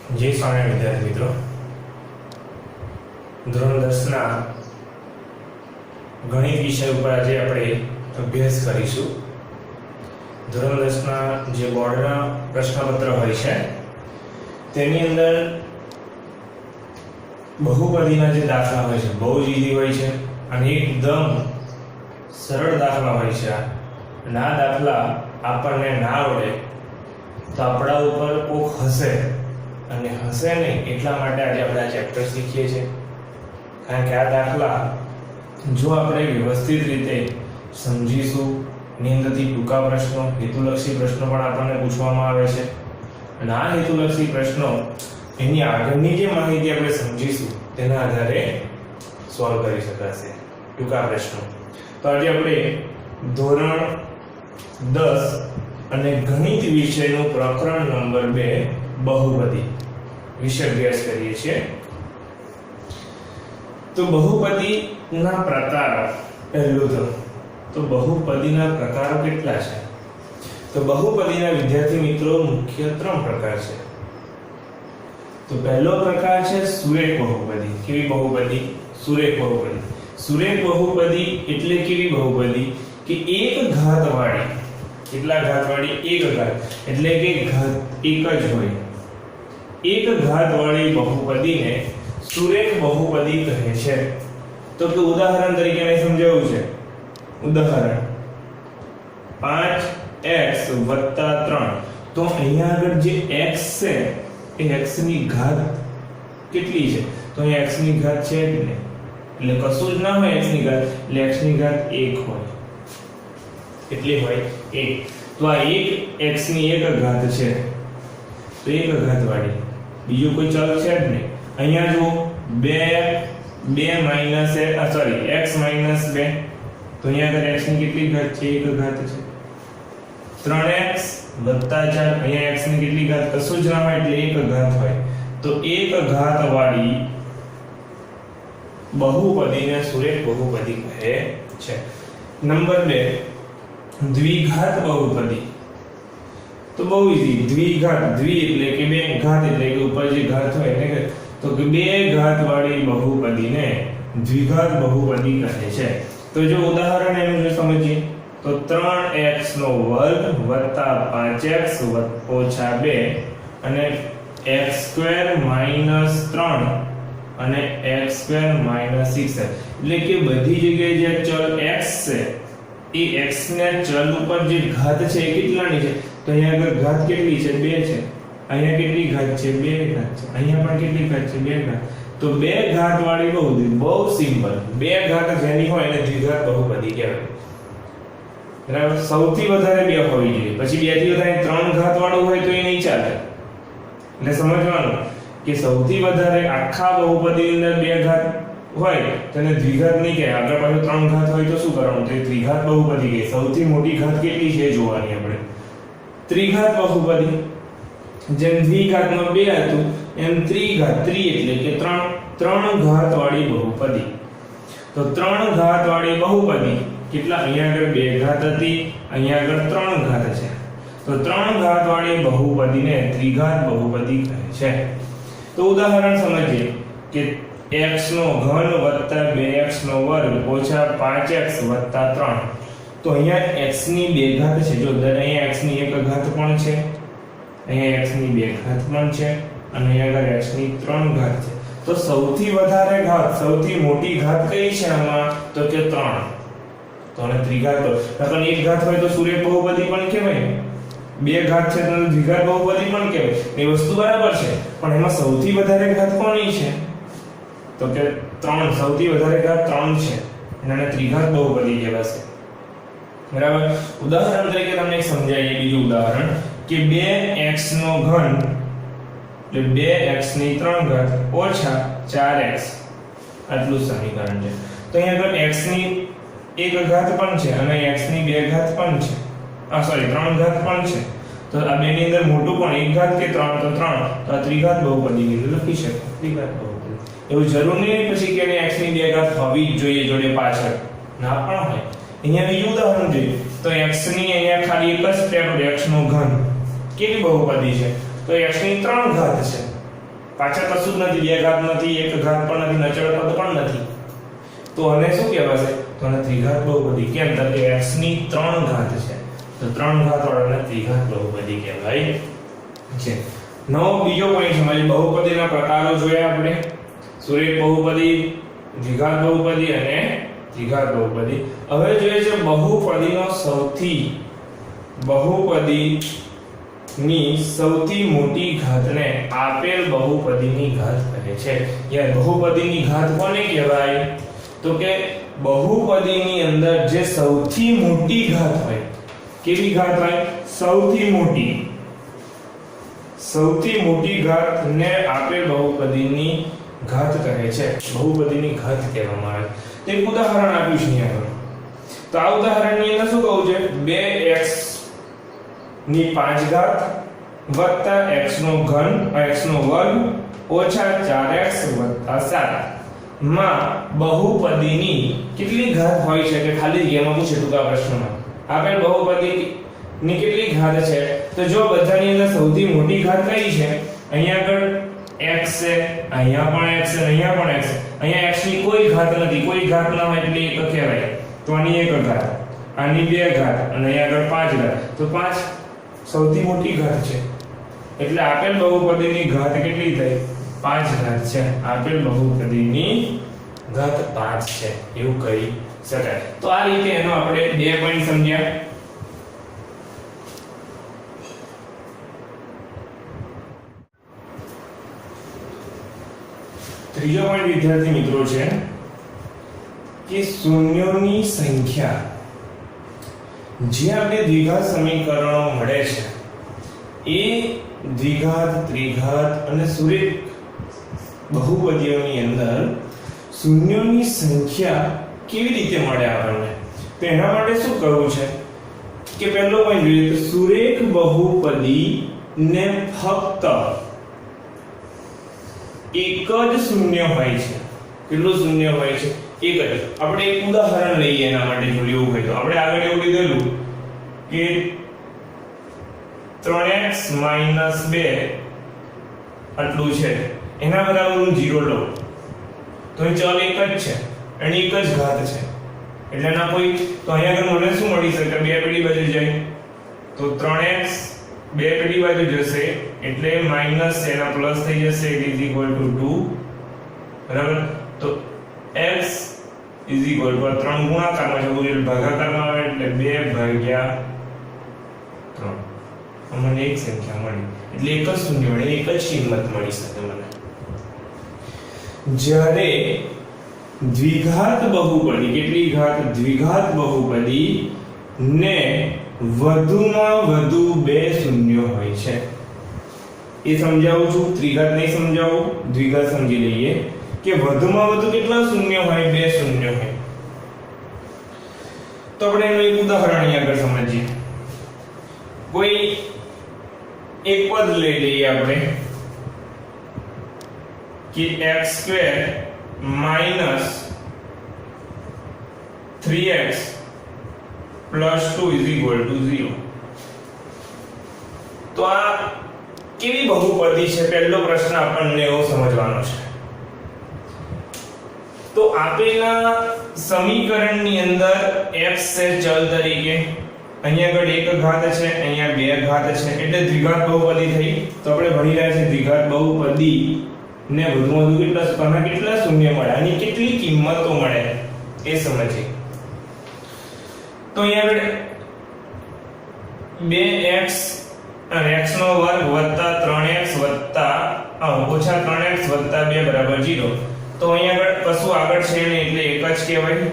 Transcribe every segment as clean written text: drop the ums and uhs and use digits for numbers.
जय स्वामी विद्यार्थी मित्रों, ધોરણ 10 ના ગણિત વિષય ઉપર આજે આપણે અભ્યાસ કરીશું। ધોરણ 10 ના જે બોર્ડના પ્રશ્નપત્ર હોય છે તેની અંદર બહુપદીના જે દાખલા હોય છે બહુ જ ઈઝી હોય છે અને એકદમ સરળ દાખલા હોય છે। અને આ દાખલા આપણને ના આવડે તો આપણા ઉપર કોક હશે અને હશે નહીં એટલા માટે આજે આપણે આ ચેપ્ટર શીખીએ છીએ। કારણ કે આ દાખલા જો આપણે વ્યવસ્થિત રીતે સમજીશું, એની અંદરથી ટૂંકા પ્રશ્નો, હેતુલક્ષી પ્રશ્નો પણ આપણને પૂછવામાં આવે છે અને આ હેતુલક્ષી પ્રશ્નો એની આગળની જે માહિતી આપણે સમજીશું તેના આધારે સોલ્વ કરી શકાશે ટૂંકા પ્રશ્નો। તો આજે આપણે ધોરણ 10 અને ગણિત વિષયનું પ્રકરણ નંબર 2 બહુપદી વિશે અભ્યાસ કરીએ છીએ। તો બહુપદીના પ્રકારો પહેલું તો બહુપદીના પ્રકારો કેટલા છે? તો બહુપદીના વિદ્યાર્થી મિત્રો મુખ્ય 3 પ્રકાર છે। તો પહેલો પ્રકાર છે સુરેખ બહુપદી। કેવી બહુપદી? સુરેખ બહુપદી। સુરેખ બહુપદી એટલે કેવી બહુપદી કે એક ઘાત વાળી, કેટલા ઘાત વાળી? એક ઘાત, એટલે કે ઘાત એક જ હોય। એક ઘાત વાળી બહુપદીને સુરેખ બહુપદી કહે છે। તો કે ઉદાહરણ તરીકે મેં સમજાવ્યું છે। ઉદાહરણ 5x + 3। તો અહીંયા આગળ જે x છે એ x ની ઘાત કેટલી છે? તો અહીંયા x ની ઘાત છે જ ને, એટલે કશું જ ના હોય x ની ઘાત, એટલે x ની ઘાત 1 હોય। કેટલી હોય? 1। તો આ 1 x ની એક ઘાત છે, તો એક ઘાત વાળી, બીજું કોઈ ચલ છે જ નહીં। અહીંયા જો 2 x - 2, તો અહીંયા આગળ x ની કેટલી ઘાત છે? એક ઘાત છે। 3x + 4, અહીંયા x ની કેટલી ઘાત? કશું જ ના હોય એટલે એક ઘાત હોય। તો એક ઘાત વાળી બહુપદીને સુરેખ બહુપદી કહે છે। નંબર 2 દ્વિઘાત બહુપદી। તો બહુ ઈઝી, દ્વિઘાત, દ્વિ એટલે કે બે, ઘાત એટલે કે ઉપર જે ઘાત હોય એટલે તો કે બે ઘાત વાળી બહુપદીને દ્વિઘાત બહુપદી કહે છે। તો જો ઉદાહરણ એનું જો સમજીએ તો 3x² + 5x - 2 અને x² - 3 અને x² - 6, એટલે કે બધી જગ્યાએ જે ચલ x છે એ x ના ચલ ઉપર જે ઘાત છે એ કેટલાની છે? તો અહીંયા આગળ ઘાત કેટલી છે? 2 છે। અહીંયા કેટલી ઘાત છે? 2 ઘાત છે। અહીંયા પણ કેટલી ઘાત છે? 2 ઘાત। તો બે ઘાત વાળી બહુપદી, બહુ સિમ્પલ, બે ઘાત જેની હોય એને દ્વિઘાત બહુપદી કહેવાય। બરાબર? સૌથી વધારે 2 હોવી જોઈએ, પછી 2 થી વધારે 3 ઘાત વાળું હોય તો એ નહીં ચાલે। એટલે સમજવાનું કે સૌથી વધારે આખા બહુપદીની અંદર 2 ઘાત હોય તો એને દ્વિઘાત નહીં કહેવાય। આગળ પાછળ 3 ઘાત હોય તો શું કરવાનું? તો એ ત્રિઘાત બહુપદી કહેવાય। સૌથી મોટી ઘાત કેટલી છે જોવાની આપણે। ત્રિઘાત બહુપદી, જેમ દ્વિઘાતમાં 2 હતું એમ ત્રિઘાત, ત્રિ એટલે કે 3 ઘાત વાળી બહુપદી। તો 3 ઘાત વાળી બહુપદી કેટલા? અહીંયા આગળ 2 ઘાત હતી, અહીંયા આગળ 3 ઘાત છે। તો 3 ઘાત વાળી બહુપદીને ત્રિઘાત બહુપદી કહે છે। તો ઉદાહરણ સમજીએ કે x3 + 2x² - 5x + 3। તો અહીંયા x ની 2 ઘાત છે, જો અહીંયા x ની 1 ઘાત પણ છે, અહીંયા x ની 2 ઘાત પણ છે અને અહીંયા આગળ x ની 3 ઘાત છે। તો સૌથી વધારે ઘાત, સૌથી મોટી ઘાત કઈ છે આમાં? તો કે 3। તો આને ત્રિઘાત, નકર 1 ઘાત હોય તો સુરેખ બહુપદી પણ કહેવાય, 2 ઘાત છે તો દ્વિઘાત બહુપદી પણ કહેવાય। એ વસ્તુ બરાબર છે, પણ એમાં સૌથી વધારે ઘાત કોની છે? તો કે 3, સૌથી વધારે ઘાત 3 છે, એને ત્રિઘાત બહુપદી કહેવાશે। બરાબર? ઉદાહરણ તરીકે તમને એક સમજાવીએ, બીજું ઉદાહરણ કે 2x નો ઘન એટલે 2x ની 3 ઘાત ઓછા 4x, આટલું સમીકરણ છે। તો અહીંયા આગળ x ની 1 ઘાત પણ છે અને x ની 2 ઘાત પણ છે, 3 ઘાત પણ છે। તો આ બેની અંદર મોટું પણ 1 ઘાત કે 3, તો 3, તો આ ત્રિઘાત બહુપદી લખી શકાય, ત્રિઘાત બહુપદી। એવું જરૂર નહીં પછી કે x ની 2 ઘાત હોવી જ જોઈએ જોડે પાછળ, ના પણ હોય। અહીંયા બીજું ઉદાહરણ જોઈએ તો x ની અહીંયા ખાલી એક જ સ્ટેપ, x નો ઘન કેવી બહુપદી છે? તો x ની 3 ઘાત છે, પાછળ કશું જ નથી, બે ઘાત નથી, એક ઘાત પણ નથી, અચળ પદ પણ નથી, તો આને શું કહેવાશે? તો આને ત્રિઘાત બહુપદી. કેમ? તો કે x ની 3 ઘાત છે, તો 3 ઘાત વાળાને ત્રિઘાત બહુપદી કહેવાય છે. નવો બીજો પોઈન્ટ સમજ, બહુપદીના પ્રકારો જોયા આપણે, સુરેખ બહુપદી, દ્વિઘાત બહુપદી અને ત્રિઘાત બહુપદી. હવે જોઈએ છે બહુપદીની સૌથી મોટી ઘાતને આપેલ બહુપદીની ઘાત કહે છે. યાર બહુપદીની ઘાત કોને કહેવાય? તો કે બહુપદીની અંદર જે સૌથી મોટી ઘાત હોય, કેવી ઘાત હોય? સૌથી મોટી ઘાતને આપેલ બહુપદીની ઘાત કહે છે, બહુપદીની ઘાત કહેવામાં આવે. એક ઉદાહરણ આપ્યું છે અહીંયા. તો આ ઉદાહરણની અંદર શું કહું છે? 2x ની 5 ઘાત વત્તા x નો ઘન x નો વર્ગ ઓછા 4x વત્તા 7 માં બહુપદીની કેટલી ઘાત હોય છે? કે ખાલી જગ્યામાં પૂછે ટૂંકા પ્રશ્નમાં આપેલ બહુપદીની કેટલી ઘાત છે? તો જો બધાની અંદર સૌથી મોટી ઘાત કઈ છે? અહીંયા આગળ x છે, અહીંયા પણ x છે, અહીંયા પણ x છે. અહીંયા x ની કોઈ ઘાત નથી, કોઈ ઘાત ના હોય એટલે એક કહેવાય, તો આની એક ઘાત, આની 2 ઘાત અને અહીંયા આગળ 5 ઘાત, તો 5 સૌથી મોટી ઘાત છે. એટલે આપેલ બહુપદીની ઘાત કેટલી થઈ? 5 ઘાત છે. આપેલ બહુપદીની ઘાત 5 છે એવું કહી શકાય. તો આ રીતે એનો આપણે 2 પોઈન્ટ સમજ્યા. ત્રીજો પોઈન્ટ વિદ્યાર્થી મિત્રો છે કે શૂન્યોની સંખ્યા જે આપણે દ્વિઘાત સમીકરણો મળે છે એ દ્વિઘાત, ત્રિઘાત અને સુરેખ બહુપદીઓની અંદર શૂન્યોની સંખ્યા કેવી રીતે મળે આપણને? તો એના માટે શું કરવું છે કે પહેલો પોઈન્ટ જોઈએ તો સુરેખ બહુપદીને ફક્ત એક જ શૂન્ય હોય છે. કેટલું શૂન્ય હોય છે? એક જ. આપણે એક ઉદાહરણ લઈએ એના માટે જો લેવું હોય તો આપણે આગળ એવું લીધેલું કે 3x - 2 આટલું છે, એના બરાબર હું 0 લઉં તો એ ચલ એક જ છે, એની એક જ ઘાત છે, એટલે ના કોઈ, તો અહીંયા આગળ મને શું મળી શકે? 2 પેલી બાજુ જાય તો 3x 2 પેલી બાજુ જશે એટલે માઈનસ એના પ્લસ થઈ જશે, ઇઝ ઇક્વલ ટુ 2. બરાબર? તો x ઇઝ ઇક્વલ ટુ 3 ગુણાકારમાં છે, એટલે ભાગાકારમાં આવે એટલે 2/3. મને એક સંખ્યા મળી એટલે એક જ શૂન્ય મળે, એક જ કિંમત મળી શકે મને. જ્યારે દ્વિઘાત બહુપદી, કેટલી ઘાત? દ્વિઘાત બહુપદી ને વધુમાં વધુ 2 શૂન્યો હોય છે. એ સમજાવું છું, ત્રિઘાત નહીં સમજાવું, દ્વિઘાત સમજી લઈએ કે વધુમાં વધુ કેટલા શૂન્ય હોય? 2 શૂન્ય હોય. તો આપણે એનું એક ઉદાહરણ અહીં આગળ સમજીએ. કોઈ એક પદ લઈ લઈએ આપણે કે x² - 3x + 2 = 0. તો આ કેવી બહુપદી છે? પહેલો પ્રશ્ન આપણને એવો સમજવાનો છે. તો આપેલા સમીકરણની અંદર x છે ચલ તરીકે, અહીંયા આગળ એક ઘાત છે, અહીંયા 2 ઘાત છે, એટલે દ્વિઘાત બહુપદી થઈ. તો આપણે ભણી રહ્યા છીએ દ્વિઘાત બહુપદી ને વધુમાં વધુ કેટલા શૂન્ય મળે, આની કેટલી કિંમતો મળે એ સમજીએ. તો અહીંયા આગળ 2x અને x નો વર્ગ વત્તા 3x વત્તા ઓછા 3x વત્તા 2 બરાબર 0. તો અહીંયા આગળ કશું આગળ છે નહીં એટલે એક જ કહેવાય.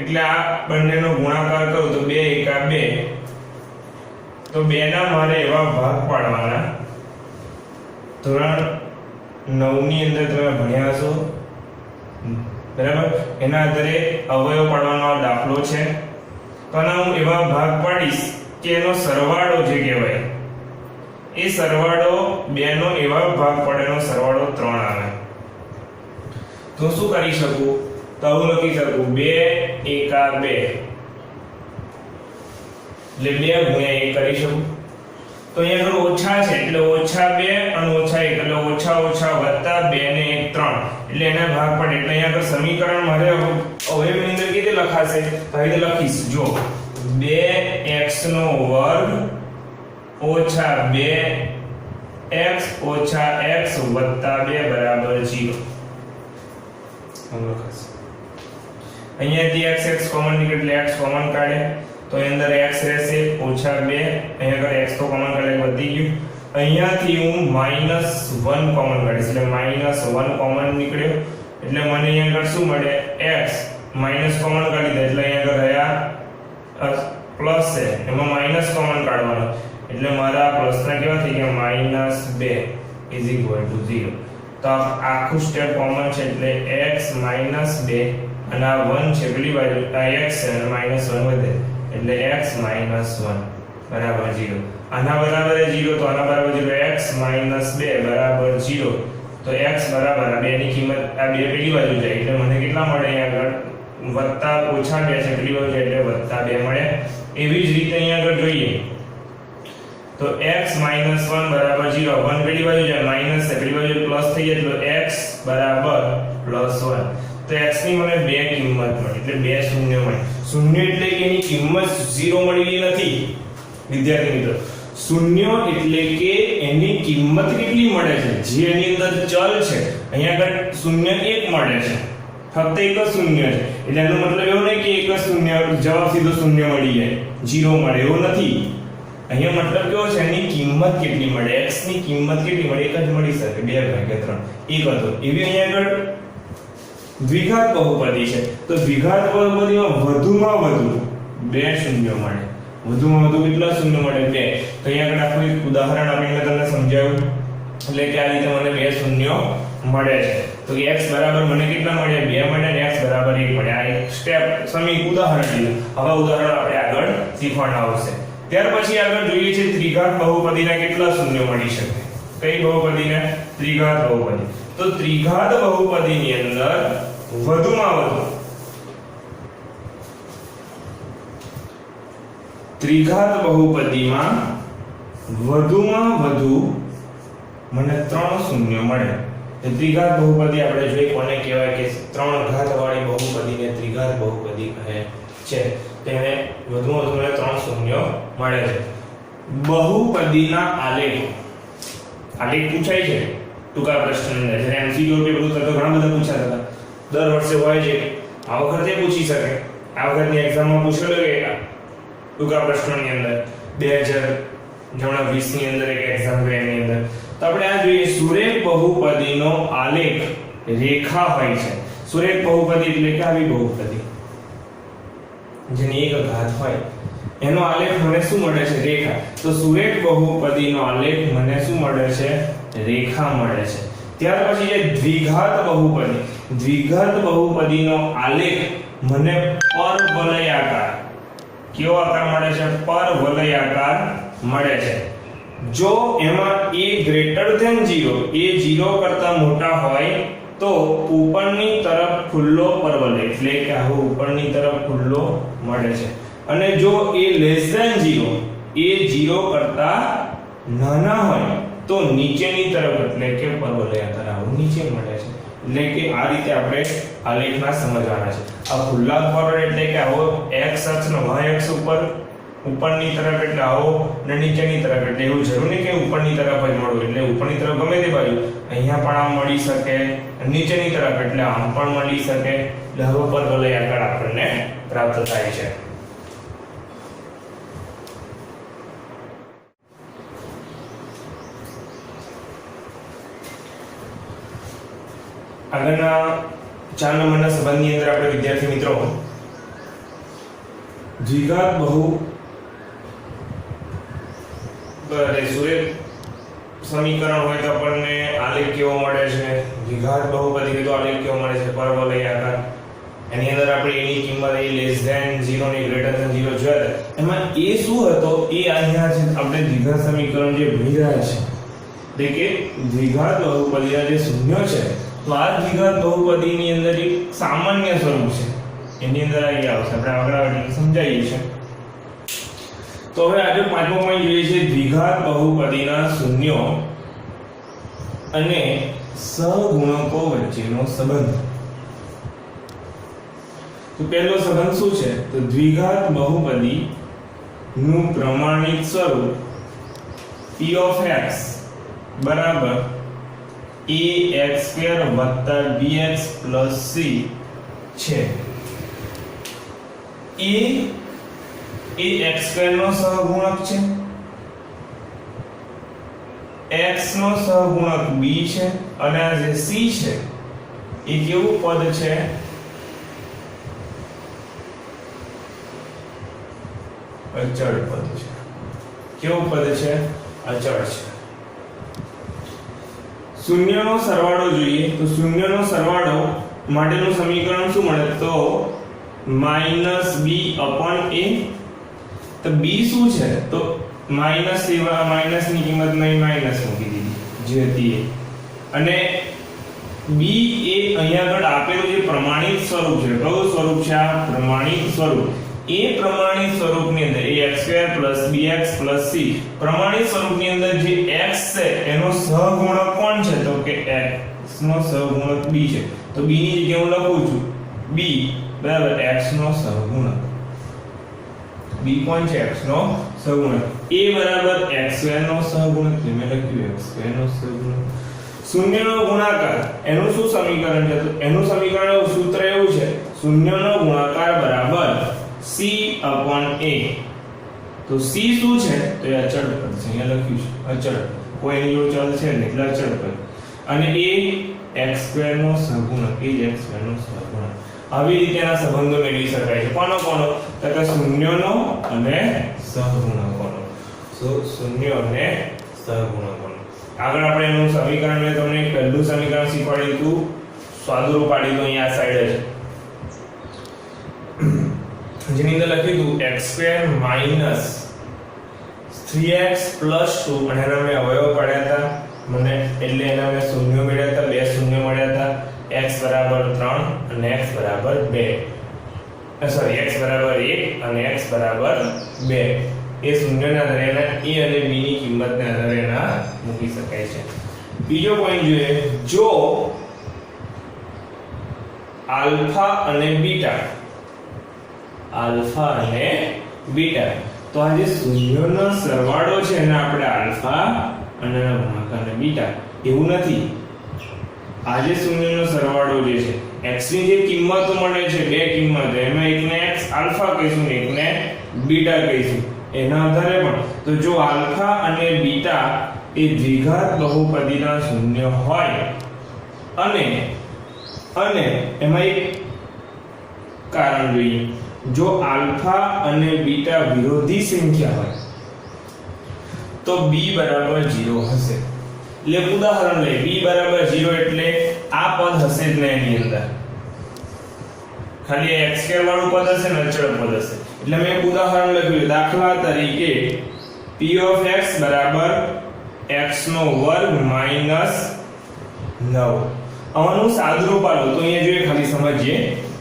એટલે આ બંનેનો ગુણાકાર કરું તો 2 × 2, તો 2 ના મારે એવા ભાગ પાડવાના. ધોરણ 9 ની અંદર તમે ભણ્યા છો, બરાબર? એના આધારે અવયવ પાડવાનો દાખલો છે. તો હું એવા ભાગ પાડીશ કે એનો સરવાળો જે કહેવાય એ સરવાળો 2 નો એવા ભાગ પડેનો સરવાળો 3 આવે. તો શું કરી શકું? તો હું લખી શકું 2 × 2 એટલે 2 × 1 કરી શકું. તો અહીંયા આગળ ઓછા છે એટલે -2 અને -1 એટલે ઓછા વત્તા 2 ને 1 3 એટલે એના ભાગ પડે એટલે અહીંયા આગળ સમીકરણ મારે અવયવની અંદર કેવી લખાશે તો આ રીતે લખીશ જો 2x નો વર્ગ ઓછા 2x ઓછા x વત્તા 2 બરાબર 0 અહીંયાથી x કોમન નીકળે એટલે x કોમન કાઢે તો એની અંદર x રહેશે ઓછા 2 અહીંયા આગળ x તો કોમન કાઢે વધી ગયું અહીંયાથી હું -1 કોમન કાઢીશ એટલે -1 કોમન નીકળ્યો એટલે મને અહીંયા આગળ શું મળે x માઈનસ કોમન કાઢી દે એટલે અહીંયા આગળ રહ્યા પ્લસ છે એમાં માઈનસ કોમન કાઢવાનો એટલે મારા પ્લસના કેવા થઈ ગયા -2 0 તો આખું સ્ટેપ કોમન છે એટલે x -2 અને આ 1 છે પેલી બાજુ આ x છે અને -1 વધે એટલે x -1 બરાબર 0 આના બરાબર 0 તો આના બરાબર 0 x -2 બરાબર 0 તો x બરાબર આ બેની કિંમત આ બે પેલી બાજુ જાય એટલે મને કેટલા મળે અહીંયા આગળ વત્તા ઓછા 2 છે પેલી બાજુ એટલે વત્તા 2 મળે એવી જ રીતે અહીંયા આગળ જોઈએ તો x -1 બરાબર 0 1 પેલી બાજુ જાય માઈનસ છે પેલી બાજુ પ્લસ થઈ જાય એટલે x બરાબર +1 તો x ની મને બે કિંમત મળી એટલે બે શૂન્ય મળી શૂન્ય એટલે કે એની કિંમત 0 મળેલી નથી વિદ્યાર્થી મિત્રો શૂન્ય એટલે કે એની કિંમત કેટલી મળે છે જે એની અંદર ચલ છે અહીંયા આગળ શૂન્ય 1 મળે છે ફક્ત એક જ શૂન્ય છે એટલે એનો મતલબ એવો નહીં કે એક જ શૂન્ય જવાબ સીધો શૂન્ય મળી જાય 0 મળે એવું નથી અહીંયા મતલબ કેવો છે એની કિંમત કેટલી મળે x ની કિંમત કેટલી મળે એક જ મળી શકે 2/3 એક હતો એવી અહીંયા આગળ દ્વિઘાત બહુપદી છે તો દ્વિઘાત બહુપદીમાં વધુમાં વધુ બે શૂન્ય મળે વધુમાં વધુ કેટલા શૂન્ય મળે 2 તો અહીંયા આગળ આખું એક ઉદાહરણ આપીને તમને સમજાવ્યું એટલે કે આ રીતે મને બે શૂન્ય મળે છે તો x બરાબર મને કેટલા મળ્યા 2 મળ્યા અને x બરાબર 1 મળ્યા આ એક સ્ટેપ ઉદાહરણ લીધું હવે ઉદાહરણ આપણે આગળ શીખવાના આવશે ત્યાર પછી આગળ જોઈએ છે ત્રિઘાત બહુપદીના કેટલા શૂન્ય મળી શકે કઈ બહુપદીને ત્રિઘાત બહુપદી તો ત્રિઘાત બહુપદીની અંદર વધુમાં વધુ ત્રિઘાત બહુપદીમાં વધુમાં વધુ મને 3 શૂન્ય મળે ત્રિઘાત બહુપદી આપણે જોઈએ કોને કહેવાય કે 3 ઘાત વાળી બહુપદીને ત્રિઘાત બહુપદી કહે છે તેને વધુમાં વધુ મને 3 શૂન્ય મળે છે બહુપદીના આલેખ પૂછાય છે ટૂંકા પ્રશ્નની અંદર જ્યારે એમસીક્યુ પેપર તો ઘણા બધા પૂછાતા હતા દર વર્ષે હોય છે આ વખતે પૂછી શકે આ વખતની એક્ઝામમાં પૂછેલો કે ટૂંકા પ્રશ્નોની અંદર 2020 ની અંદર એક એક્ઝામ ગઈ એની અંદર તો આપણે આ જોઈએ સુરેખ બહુપદીનો આલેખ રેખા હોય છે સુરેખ બહુપદી એટલે કે આવી બહુપદી જેની એક ઘાત હોય એનો આલેખ મને શું મળે છે રેખા તો સુરેખ બહુપદીનો આલેખ મને શું મળે છે રેખા મળે છે ત્યાર પછી જે દ્વિઘાત બહુપદીનો આલેખ મને પરવલયાકાર કેવો આકાર મળે છે પરવલયાકાર મળે છે જો એમાં a greater than 0 a 0 કરતા મોટા હોય તો ઉપરની તરફ ખુલ્લો પરવલય એટલે કે આવો ઉપરની તરફ ખુલ્લો મળે છે અને જો a less than 0 a 0 કરતા નાના હોય તો નીચેની તરફ એટલે કે પરવલયાકાર આવું નીચે મળે છે એટલે કે આ રીતે આપણે આલેખના સમજવાના છે આ ખુલ્લા પરવલય એટલે કે આવો x અક્ષનો y અક્ષ ઉપરની તરફ એટલે આવો અને નીચેની તરફ એટલે એવું જરૂર નહીં કે ઉપરની તરફ જ મળવું એટલે ઉપરની તરફ ગમે તે બાજુ અહીંયા પણ આમ મળી શકે નીચેની તરફ એટલે આમ પણ મળી શકે એટલે હવે પરવલયાકાર આપણને પ્રાપ્ત થાય છે આગળના 4 નંબરના સંબંધની અંદર આપણે વિદ્યાર્થી મિત્રો દ્વિઘાત સુરેખ સમીકરણ હોય તો આપણને આલેખ કેવો મળે છે દ્વિઘાત બહુપદી કે તો આલેખ કેવો મળે છે પરવલયાકાર એની અંદર આપણે એની કિંમત a less than 0 ને greater than 0 જોયા એમાં a શું હતો એ અહીંયા છે આપણે દ્વિઘાત સમીકરણ જે ભણી રહ્યા છે એટલે કે દ્વિઘાત બહુપદીના જે શૂન્ય છે તો આ દ્વિઘાત બહુપદીની અંદર એક સામાન્ય સ્વરૂપ છે એની અંદર આવી આવશે આપણે આગળ સમજાવીએ છીએ તો હવે આજે પાંચમો પોઈન્ટ જોઈએ છે દ્વિઘાત બહુપદીના શૂન્યો અને સહગુણકો વચ્ચેનો સંબંધ. તો પહેલો સંબંધ શું છે? તો દ્વિઘાત બહુપદી નું પ્રમાણિત સ્વરૂપ p of x બરાબર ax² + bx + c છે. a x² નો સહગુણક છે, x નો સહગુણક b છે અને આ જે c છે એ કેવું પદ છે? અચળ પદ છે. કેવું પદ છે? અચળ છે. શૂન્યનો સરવાળો જોઈએ તો શૂન્યનો સરવાળો માટેનું સમીકરણ શું મળે? તો -b/a. તો b શું છે? તો માઈનસ એવા માઈનસની કિંમત નહીં માઈનસ મૂકી દીધી જે હતી એ. અને b એ અહીંયા આગળ આપેલું જે પ્રમાણિત સ્વરૂપ છે, કયું સ્વરૂપ છે આ? પ્રમાણિત સ્વરૂપ. એ પ્રમાણિત સ્વરૂપની અંદર ax² + bx + c પ્રમાણિત સ્વરૂપની અંદર જે x છે એનો સહગુણક કોણ છે? તો કે x નો સહગુણક b છે. તો b ની જગ્યાએ હું લખું છું b બરાબર x નો સહગુણક. b કોણ છે? x નો સહગુણક. a બરાબર x² નો સહગુણક. મેં લખ્યું x² નો સહગુણક. શૂન્યનો ગુણાકાર એનું શું સમીકરણ છે? તો એનું સમીકરણ સૂત્ર એવું છે શૂન્યનો ગુણાકાર બરાબર c/a. તો c શું છે? તો એ અચળ પદ છે. અહીંયા લખ્યું છે અચળ. કોઈ એની જોડે ચલ છે ને એટલે અચળ પદ. અને a x² નો સહગુણક, એ જ x² નો સહગુણક. આવી રીતેના સંબંધો મેળવી શકાય છે. કોનો કોનો? તો કે શૂન્યનો અને સહગુણકોનો. શૂન્ય અને સહગુણકોનો. આગળ આપણે એનું સમીકરણ મેં તમને પહેલું સમીકરણ શીખવાડ્યું હતું, સ્વાદુરૂપ પાડી દો અહીંયા આ સાઈડ જ, જેની અંદર લખ્યું હતું x² - 3x + 2 અને એના મેં અવયવ પાડ્યા હતા મને, એટલે એના મેં શૂન્ય મળ્યા હતા, બે શૂન્ય મળ્યા હતા. x બરાબર 3 અને x બરાબર 2, સોરી x બરાબર 1 અને x બરાબર 2. એ શૂન્યના આધારે એના a અને b ની કિંમતને આધારે એના મૂકી શકાય છે. બીજો પોઈન્ટ જોઈએ, જો આલ્ફા અને બીટા તો આ જે શૂન્યનો સરવાળો છે એને આપણે આલ્ફા અને એના ગુણાકારને બીટા એવું નથી. આ જે શૂન્યનો સરવાળો જે છે x ની જે કિંમતો મળે છે, બે કિંમત, એમાં એકને x આલ્ફા કહીશું ને એકને બીટા કહીશું. એના આધારે પણ તો જો આલ્ફા અને બીટા એ દ્વિઘાત બહુપદીના શૂન્ય હોય અને એમાં એક કારણ જોઈએ, જો આલ્ફા અને બીટા વિરોધી સંખ્યા હોય તો b બરાબર 0 હશે. એટલે ઉદાહરણ લઈએ, b બરાબર 0 એટલે આ પદ હશે જ નહીં એની અંદર, ખાલી x² વાળું પદ હશે ને અચળ પદ હશે. એટલે મેં એક ઉદાહરણ લખ્યું, દાખલા તરીકે p of x બરાબર x² - 9. આનું સાદુરૂપ આલો તો અહીંયા જોઈએ, ખાલી સમજીએ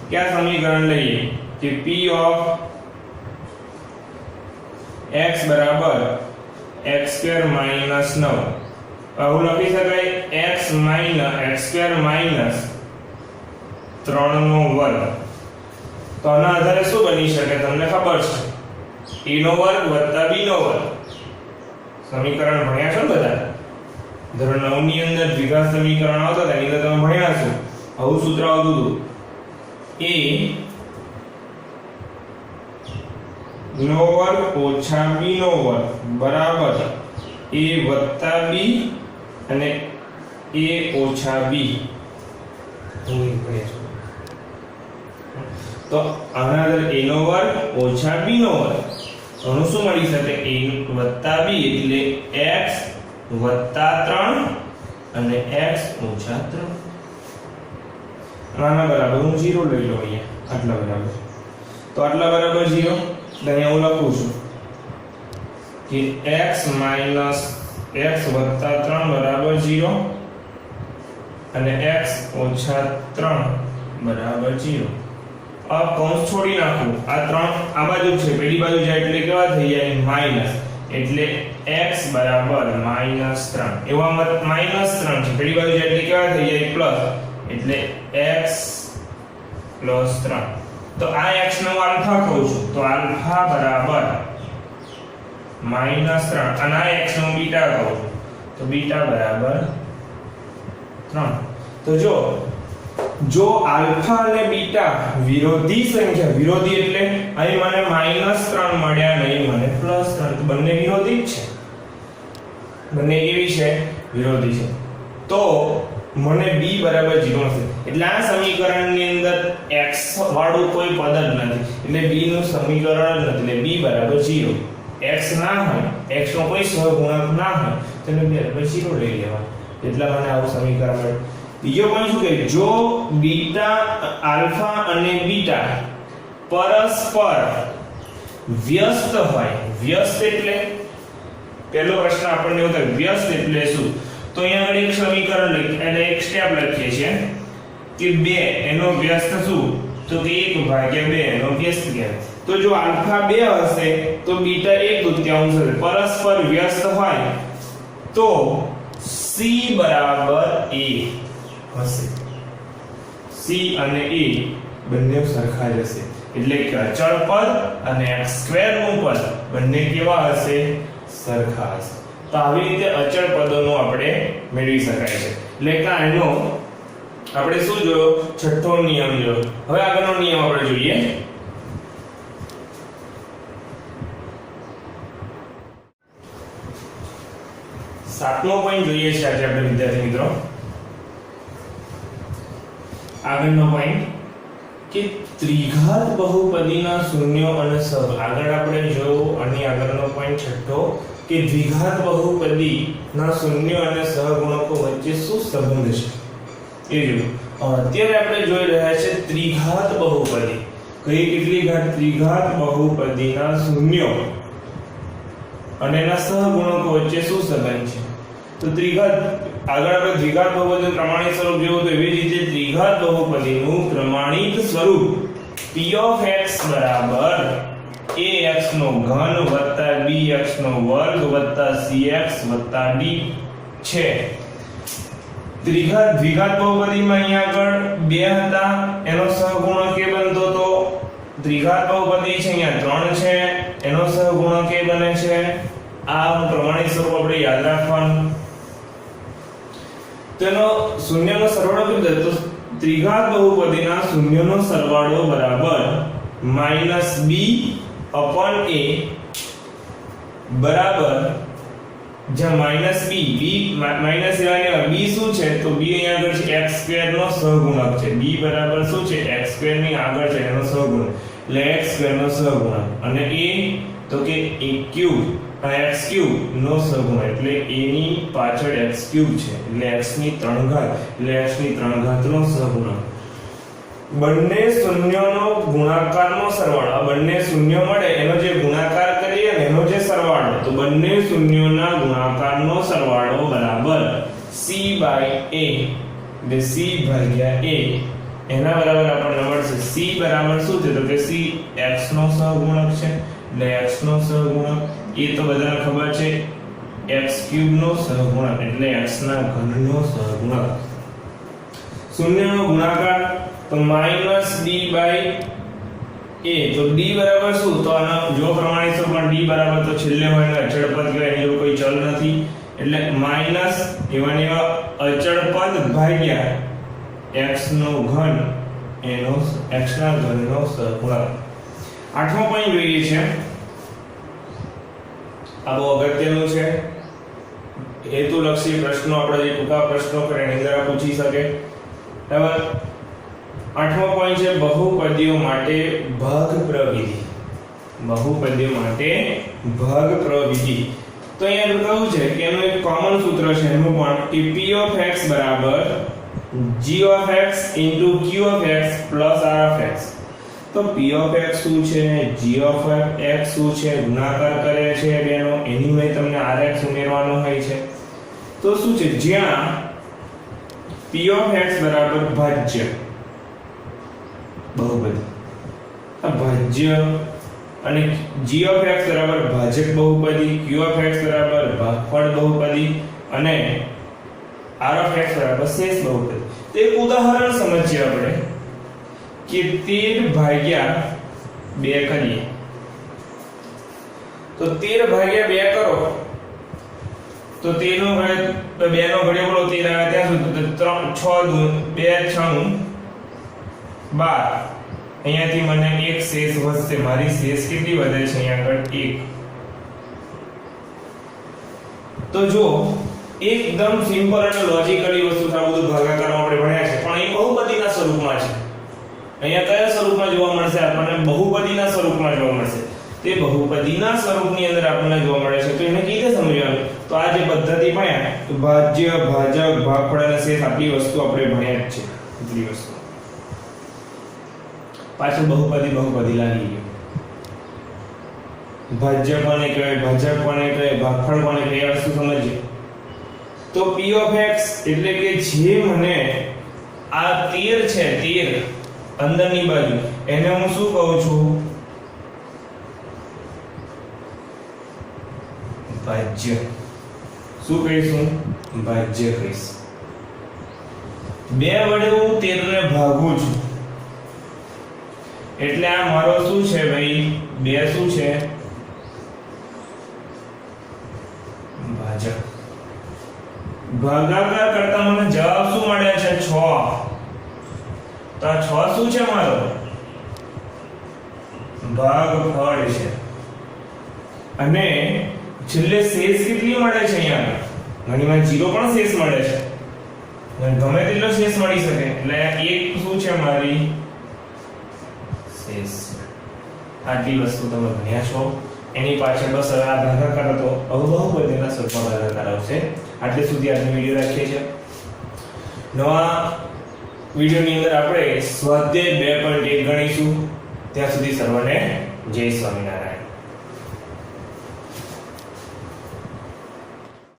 કે આ સમીકરણ લઈએ કે p of x બરાબર x² - 9. આવું લખી શકાય x² - 3/2. તો આના આધારે શું બની શકે તમને ખબર છે? a² + b². સમીકરણ ભણ્યા છો ને બધા? ધોરણ 9 ની અંદર દ્વિઘાત સમીકરણ આવતા હતા, એની અંદર તમે ભણ્યા છો. આવું સૂત્ર આવતું હતું a² - b² બરાબર a + b અને a - b. તો આના અંદર a² - b². આનું શું મળી શકે? a + b એટલે x + 3 અને x - 3. આના બરાબર હું 0 લઈ લઉં અહીંયા, આટલા બરાબર. તો આટલા બરાબર 0, એટલે અહીંયા હું લખું છું કે x + x + 3 બરાબર 0 અને x - 3 બરાબર 0. આ કૌંસ છોડી નાખું, આ 3 આ બાજુ છે, પેલી બાજુ જાય એટલે કેવા થઈ જાય માઈનસ, એટલે x બરાબર -3. એવા મત -3 છે, પેલી બાજુ જાય એટલે કેવા થઈ જાય પ્લસ, એટલે x + 3. તો આ x નો આલ્ફા કહું છું, તો આલ્ફા બરાબર -3 અને આ x નો બીટા કહું છું, તો બીટા બરાબર 3. તો જો આલ્ફા અને બીટા વિરોધી સંખ્યા, વિરોધી એટલે અહીં મને -3 મળ્યા ને અહીં મને +3, તો બંને વિરોધી જ છે, બંને કેવી છે? વિરોધી છે. તો મને b બરાબર 0 મળશે. એટલે આ સમીકરણની અંદર x વાળું કોઈ પદ જ નથી, એટલે b નું સમીકરણ જ નથી, એટલે b બરાબર 0. x ના હોય, x નો કોઈ સહગુણક ના હોય તો એને બરાબર 0 લઈ લેવા, એટલે મને આવું સમીકરણ મળે. બીજો પોઈન્ટ શું કહે, જો બીટા આલ્ફા અને બીટા પરસ્પર વ્યસ્ત હોય, વ્યસ્ત એટલે પહેલો પ્રશ્ન આપણને એવો થાય વ્યસ્ત એટલે શું, તો અહીંયા આગળ એક સમીકરણ લખીએ અને એક સ્ટેપ લખીએ છીએ કે 2 એનો વ્યસ્ત શું, તો કે 1/2 એનો વ્યસ્ત કહેવાય. તો જો આલ્ફા 2 હશે તો બીટા 1/2 હશે, પરસ્પર વ્યસ્ત હોય તો c બરાબર a હશે. c અને a બંને સરખા જ હશે, એટલે કે અચળ પદ અને x² નું પદ બંને કેવા હશે? સરખા હશે. તો આવી રીતે અચળ પદોનો આપણે મેળવી શકાય છે. એટલે કે આનો આપણે શું જોયો? છઠ્ઠો નિયમ જોયો. હવે આગળનો નિયમ આપણે જોઈએ. સાતમો પોઈન્ટ જોઈએ છે આજે આપણે વિદ્યાર્થી મિત્રો. આગળનો પોઈન્ટ કે ત્રિઘાત બહુપદીના શૂન્યો અને સહગ. આગળ આપણે જોયો અને આગળનો પોઈન્ટ છઠ્ઠો કે દ્વિઘાત બહુપદીના શૂન્યો અને સહગુણકો વચ્ચે શું સંબંધ છે એ જોયું. અત્યારે આપણે જોઈ રહ્યા છે ત્રિઘાત બહુપદી. કઈ કેટલી ઘાત? ત્રિઘાત બહુપદીના શૂન્યો અને એના સહગુણકો વચ્ચે શું સંબંધ છે? તો ત્રિઘાત આગળ આપણે દ્વિઘાત બહુપદીનું પ્રમાણિત સ્વરૂપ જોયું, તો એવી રીતે ત્રિઘાત બહુપદીનું પ્રમાણિત સ્વરૂપ p of x બરાબર ax નો ઘન વત્તા bx નો વર્ગ વત્તા cx વત્તા d છે. દ્વિઘાત બહુપદીમાં અહીંયા આગળ 2 હતા, એનો સહગુણક એ બનતો તો દ્વિઘાત બહુપદી છે અહીંયા 3 છે, એનો સહગુણક એ બને છે. આ પ્રમાણિત સ્વરૂપ આપણે યાદ રાખવાનું. તેનો શૂન્યનો સરવાળો કેટલો છે? તો ત્રિઘાત બહુપદીના શૂન્યનો સરવાળો બરાબર -b/a બરાબર જ્યાં -b માઈનસ લેવાની, b શું છે? તો b અહીંયા આગળ છે x² નો સહગુણક છે. b બરાબર શું છે? x² ની આગળ છે એનો સહગુણક, એટલે x² નો સહગુણક, અને a તો કે a³ અને x³ નો સહગુણક, એટલે a ની પાછળ x³ છે, એટલે x ની 3 ઘાત, એટલે x ની 3 ઘાત નો સહગુણક. બંને શૂન્યોનો ગુણાકારનો સરવાળો, આ બંને શૂન્ય મળે એનો જે ગુણાકાર કરીએ ને એનો જે સરવાળો, તો બંને શૂન્યોના ગુણાકારનો સરવાળો બરાબર c/a, એટલે c/a એના બરાબર આપણને મળશે. c બરાબર શું છે? તો કે c x નો સહગુણક છે, એટલે x નો સહગુણક, એ તો બધાને ખબર છે x³ નો સહગુણક, એટલે x ના ઘનનો સહગુણક. શૂન્યનો ગુણાકાર તો -d/a, તો d બરાબર શું? તો આનો જો પ્રમાણિત સ્વરૂપમાં d બરાબર તો છેલ્લે હોય એટલે અચળ પદ કહેવાય, એનો કોઈ ચલ નથી, એટલે માઈનસ એવાને એવા અચળ પદ ભાગ્યા x નો ઘન એનો x ના ઘનનો સહગુણક. આઠમો પોઈન્ટ જોઈએ છે. આ બહુ અગત્યનું છે. હેતુલક્ષી પ્રશ્નો આપણે જે ટૂંકા પ્રશ્નો કરે એની અંદર પૂછી શકે. બરાબર. આઠમો પોઈન્ટ છે બહુપદીઓ માટે ભાગ પ્રવિધિ. બહુપદીઓ માટે ભાગ પ્રવિધિ. તો અહીંયા કહ્યું છે કે એનું એક કોમન સૂત્ર છે એનું પણ કે p of x બરાબર g of x into q of x plus r of x. તો p of x શું છે, g of x શું છે, ગુણાકાર કરે છે બેનો, એની વડે તમને rx ઉમેરવાનો હોય છે. તો શું છે, જ્યાં p of x બરાબર ભાજ્ય બહુપદી, આ ભાજ્ય અને g of x બરાબર ભાજક બહુપદી, q of x બરાબર ભાગફળ બહુપદી અને r of x બરાબર શેષ બહુપદી. તો એક ઉદાહરણ સમજીએ આપણે કે 13 ભાગ્યા 2 કરીએ તો 13 ભાગ્યા 2 કરો તો 13 નો ઘડિયો 2 નો ઘડિયો બોલો 13 આવે ત્યાં સુધી 3 6 2 6 12. અહીંયાથી મને એક શેષ વધશે. મારી શેષ કેટલી વધે છે અહીંયા આગળ 1. તો જો એકદમ સિમ્પલ અને લોજિકલી વસ્તુ છે. આ બધું ભાગાકારમાં આપણે ભણ્યા છે પણ અહીં બહુપદીના સ્વરૂપમાં છે. અહીંયા કયા સ્વરૂપમાં જોવા મળશે? આપણને બહુપદીના સ્વરૂપમાં જોવા મળશે. તે બહુપદીના સ્વરૂપની અંદર આપણને જોવા મળે છે. તો એને કઈ રીતે સમજવાનું? તો આ જે પદ્ધતિ ભણ્યા તો ભાજ્ય, ભાજક, ભાગફળ અને શેષ આટલી વસ્તુ આપણે ભણ્યા જ છે. આટલી વસ્તુ પાછળ બહુપદી લાગી ગયું. ભાજ્ય કોને કહેવાય, ભાજક કોને કહેવાય, ભાગફળ કોને કહેવાય, વસ્તુ સમજીએ. તો p of x એટલે કે જે મને આ 13 છે, 13 અંદરની બાજુ એને હું શું કહું છું? ભાજ્ય. શું કહીશું? ભાજ્ય કહીશ. 2 વડે હું 13 ને ભાગું છું એટલે આ મારો શું છે ભાઈ? 2 શું છે? ભાજક. ભાગાકાર કરતા મને જવાબ શું મળે છે? 6. તો આ 6 શું છે મારો? ભાગફળ છે. અને છેલ્લે શેષ કેટલી મળે છે? અહીંયા ઘણીવાર 0 પણ શેષ મળે છે. ગમે તેટલો શેષ મળી શકે એટલે 1 શું છે મારી? શેષ. આટલી વસ્તુ તમે ભણ્યા છો. એની પાછળ બસ આ ભાગાકાર હતો. હવે બહુપદીના સ્વરૂપમાં ભાગાકાર આવશે. આટલે સુધી આજનો વિડિયો રાખીએ છીએ. નવા વિડિયોની અંદર આપણે સ્વાધ્યાય 2.1 ગણીશું. ત્યાં સુધી સર્વને જય સ્વામિનારાયણ.